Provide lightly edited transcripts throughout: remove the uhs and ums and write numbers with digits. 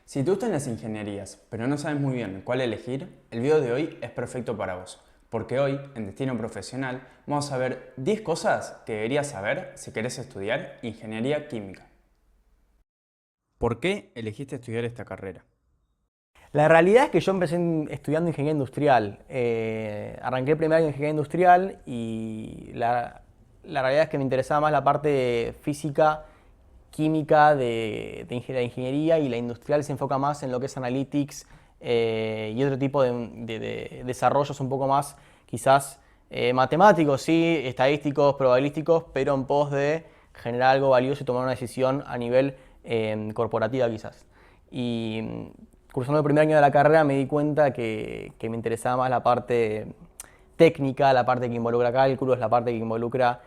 Si te gustan las ingenierías, pero no sabes muy bien cuál elegir, el video de hoy es perfecto para vos, porque hoy, en Destino Profesional, vamos a ver 10 cosas que deberías saber si querés estudiar ingeniería química. ¿Por qué elegiste estudiar esta carrera? La realidad es que yo empecé estudiando ingeniería industrial. Arranqué el primer año de ingeniería industrial y la realidad es que me interesaba más la parte física, química de ingeniería, y la industrial se enfoca más en lo que es analytics y otro tipo de desarrollos un poco más quizás matemáticos, sí, estadísticos, probabilísticos, pero en pos de generar algo valioso y tomar una decisión a nivel corporativa quizás. Y cursando el primer año de la carrera me di cuenta que me interesaba más la parte técnica, la parte que involucra cálculos, la parte que involucra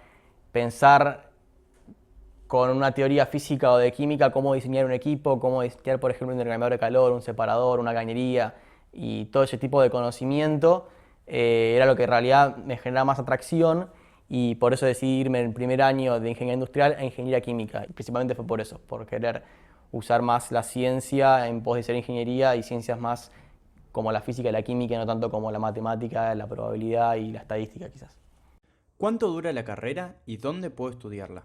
pensar con una teoría física o de química cómo diseñar un equipo, cómo diseñar, por ejemplo, un intercambiador de calor, un separador, una cañería, y todo ese tipo de conocimiento era lo que en realidad me generaba más atracción, y por eso decidí irme en el primer año de ingeniería industrial a ingeniería química. Y principalmente fue por eso, por querer usar más la ciencia en pos de ser ingeniería, y ciencias más como la física y la química, no tanto como la matemática, la probabilidad y la estadística quizás. ¿Cuánto dura la carrera y dónde puedo estudiarla?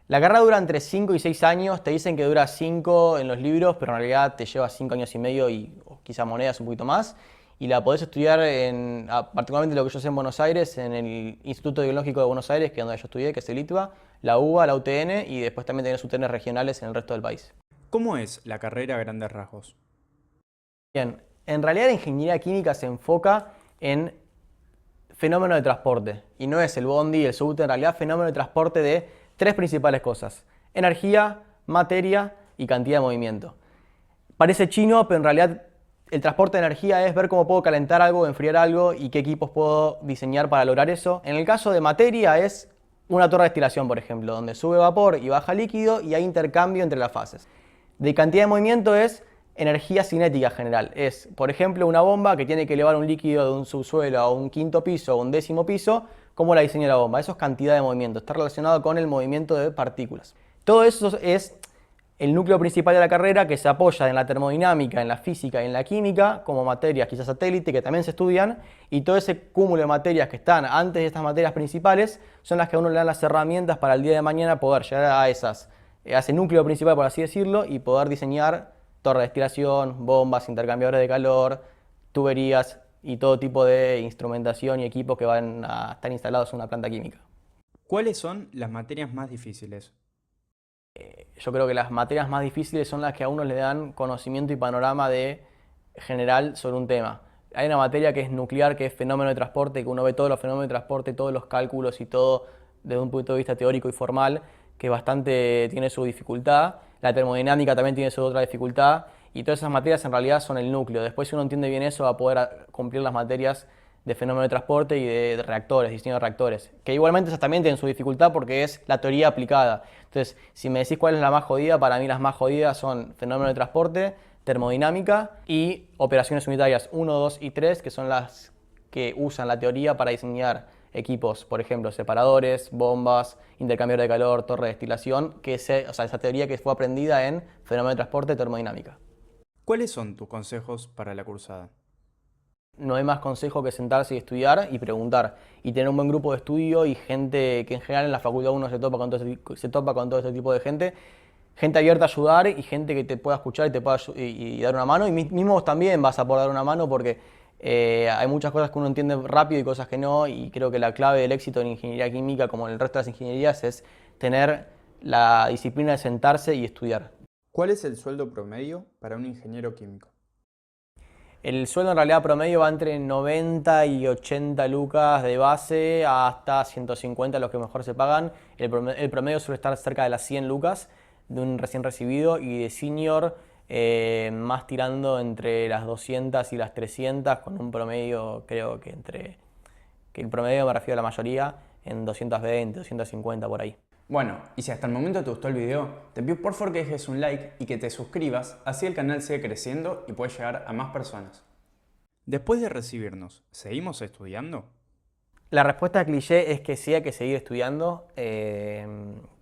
La carrera dura entre 5 y 6 años, te dicen que dura 5 en los libros, pero en realidad te lleva 5 años y medio o quizá monedas un poquito más. Y la podés estudiar particularmente lo que yo sé en Buenos Aires, en el Instituto Tecnológico de Buenos Aires, que es donde yo estudié, que es el ITBA, la UBA, la UTN, y después también tenés UTN regionales en el resto del país. ¿Cómo es la carrera a grandes rasgos? Bien, en realidad la ingeniería química se enfoca en fenómeno de transporte. Y no es el bondi, el subte, en realidad fenómeno de transporte de tres principales cosas: energía, materia y cantidad de movimiento. Parece chino, pero en realidad el transporte de energía es ver cómo puedo calentar algo, enfriar algo y qué equipos puedo diseñar para lograr eso. En el caso de materia es una torre de destilación, por ejemplo, donde sube vapor y baja líquido y hay intercambio entre las fases. De cantidad de movimiento es energía cinética general. Es, por ejemplo, una bomba que tiene que elevar un líquido de un subsuelo a un quinto piso o un décimo piso. ¿Cómo la diseña la bomba? Eso es cantidad de movimiento. Está relacionado con el movimiento de partículas. Todo eso es el núcleo principal de la carrera, que se apoya en la termodinámica, en la física y en la química, como materias quizás satélite, que también se estudian, y todo ese cúmulo de materias que están antes de estas materias principales son las que a uno le dan las herramientas para el día de mañana poder llegar a ese núcleo principal, por así decirlo, y poder diseñar torre de destilación, bombas, intercambiadores de calor, tuberías y todo tipo de instrumentación y equipos que van a estar instalados en una planta química. ¿Cuáles son las materias más difíciles? Yo creo que las materias más difíciles son las que a uno le dan conocimiento y panorama de general sobre un tema. Hay una materia que es nuclear, que es fenómeno de transporte, que uno ve todos los fenómenos de transporte, todos los cálculos y todo desde un punto de vista teórico y formal, que bastante tiene su dificultad. La termodinámica también tiene su otra dificultad, y todas esas materias en realidad son el núcleo. Después, si uno entiende bien eso, va a poder cumplir las materias de fenómeno de transporte y de reactores, diseño de reactores, que igualmente esas también tienen su dificultad porque es la teoría aplicada. Entonces, si me decís cuál es la más jodida, para mí las más jodidas son fenómeno de transporte, termodinámica y operaciones unitarias 1, 2 y 3, que son las que usan la teoría para diseñar equipos, por ejemplo, separadores, bombas, intercambiador de calor, torre de destilación, esa teoría que fue aprendida en fenómeno de transporte, termodinámica. ¿Cuáles son tus consejos para la cursada? No hay más consejo que sentarse y estudiar y preguntar, y tener un buen grupo de estudio y gente que en general en la facultad uno se topa con todo este tipo de gente abierta a ayudar y gente que te pueda escuchar y te pueda y dar una mano, y mismo vos también vas a poder dar una mano porque hay muchas cosas que uno entiende rápido y cosas que no, y creo que la clave del éxito en ingeniería química, como en el resto de las ingenierías, es tener la disciplina de sentarse y estudiar. ¿Cuál es el sueldo promedio para un ingeniero químico? El sueldo en realidad promedio va entre 90 y 80 lucas de base hasta 150 los que mejor se pagan. El promedio suele estar cerca de las 100 lucas de un recién recibido, y de senior más tirando entre las 200 y las 300, con un promedio creo que el promedio me refiero a la mayoría en 220, 250 por ahí. Bueno, y si hasta el momento te gustó el video, te pido por favor que dejes un like y que te suscribas, así el canal sigue creciendo y puede llegar a más personas. Después de recibirnos, ¿seguimos estudiando? La respuesta cliché es que sí, hay que seguir estudiando,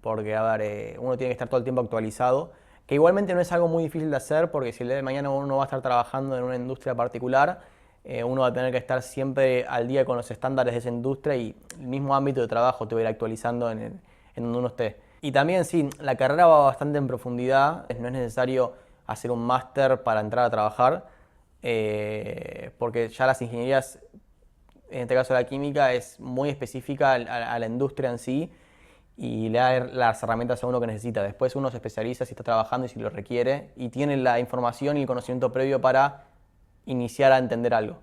porque, a ver, uno tiene que estar todo el tiempo actualizado. que igualmente no es algo muy difícil de hacer porque si el día de mañana uno va a estar trabajando en una industria particular, uno va a tener que estar siempre al día con los estándares de esa industria y el mismo ámbito de trabajo te va a ir actualizando en donde uno esté. Y también sí, la carrera va bastante en profundidad, no es necesario hacer un máster para entrar a trabajar, porque ya las ingenierías, en este caso la química, es muy específica a la industria en sí y le da las herramientas a uno que necesita. Después uno se especializa si está trabajando y si lo requiere y tiene la información y el conocimiento previo para iniciar a entender algo.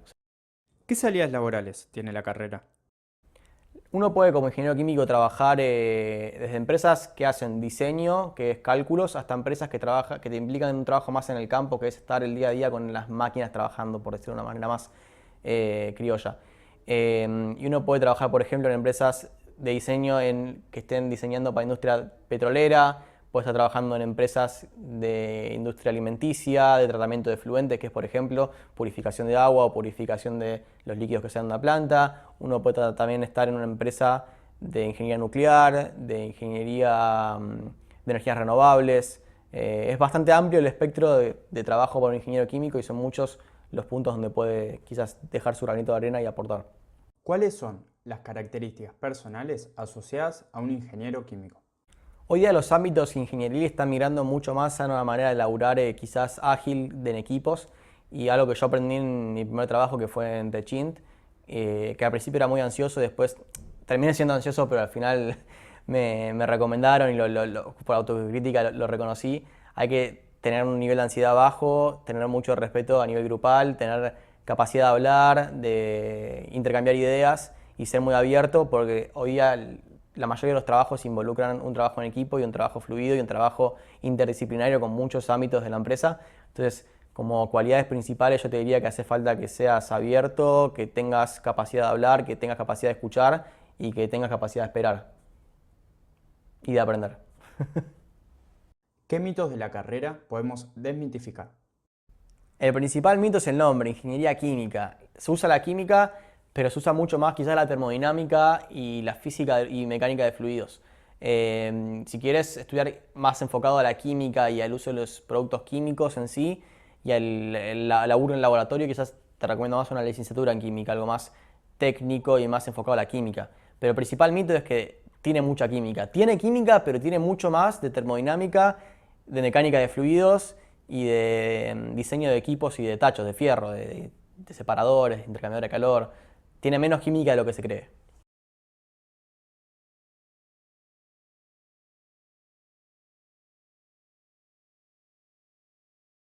¿Qué salidas laborales tiene la carrera? Uno puede como ingeniero químico trabajar desde empresas que hacen diseño, que es cálculos, hasta empresas que te implican un trabajo más en el campo, que es estar el día a día con las máquinas trabajando, por decirlo de una manera más criolla. Y uno puede trabajar, por ejemplo, en empresas de diseño que estén diseñando para industria petrolera, puede estar trabajando en empresas de industria alimenticia, de tratamiento de efluentes, que es, por ejemplo, purificación de agua o purificación de los líquidos que sean de una planta. Uno puede también estar en una empresa de ingeniería nuclear, de ingeniería de energías renovables. Es bastante amplio el espectro de trabajo para un ingeniero químico y son muchos los puntos donde puede quizás dejar su granito de arena y aportar. ¿Cuáles son las características personales asociadas a un ingeniero químico? Hoy día los ámbitos ingenieriles están migrando mucho más a una manera de laburar quizás ágil en equipos y algo que yo aprendí en mi primer trabajo que fue en Techint, que al principio era muy ansioso, después terminé siendo ansioso pero al final me recomendaron y por autocrítica lo reconocí. Hay que tener un nivel de ansiedad bajo, tener mucho respeto a nivel grupal, tener capacidad de hablar, de intercambiar ideas y ser muy abierto porque hoy día la mayoría de los trabajos involucran un trabajo en equipo y un trabajo fluido y un trabajo interdisciplinario con muchos ámbitos de la empresa. Entonces, como cualidades principales yo te diría que hace falta que seas abierto, que tengas capacidad de hablar, que tengas capacidad de escuchar y que tengas capacidad de esperar y de aprender. ¿Qué mitos de la carrera podemos desmitificar? El principal mito es el nombre, ingeniería química. Se usa la química, pero se usa mucho más quizás la termodinámica y la física y mecánica de fluidos. Si quieres estudiar más enfocado a la química y al uso de los productos químicos en sí y al laburo en laboratorio, quizás te recomiendo más una licenciatura en química, algo más técnico y más enfocado a la química. Pero el principal mito es que tiene mucha química. Tiene química, pero tiene mucho más de termodinámica, de mecánica de fluidos y de diseño de equipos y de tachos, de fierro, de separadores, de intercambiador de calor. Tiene menos química de lo que se cree.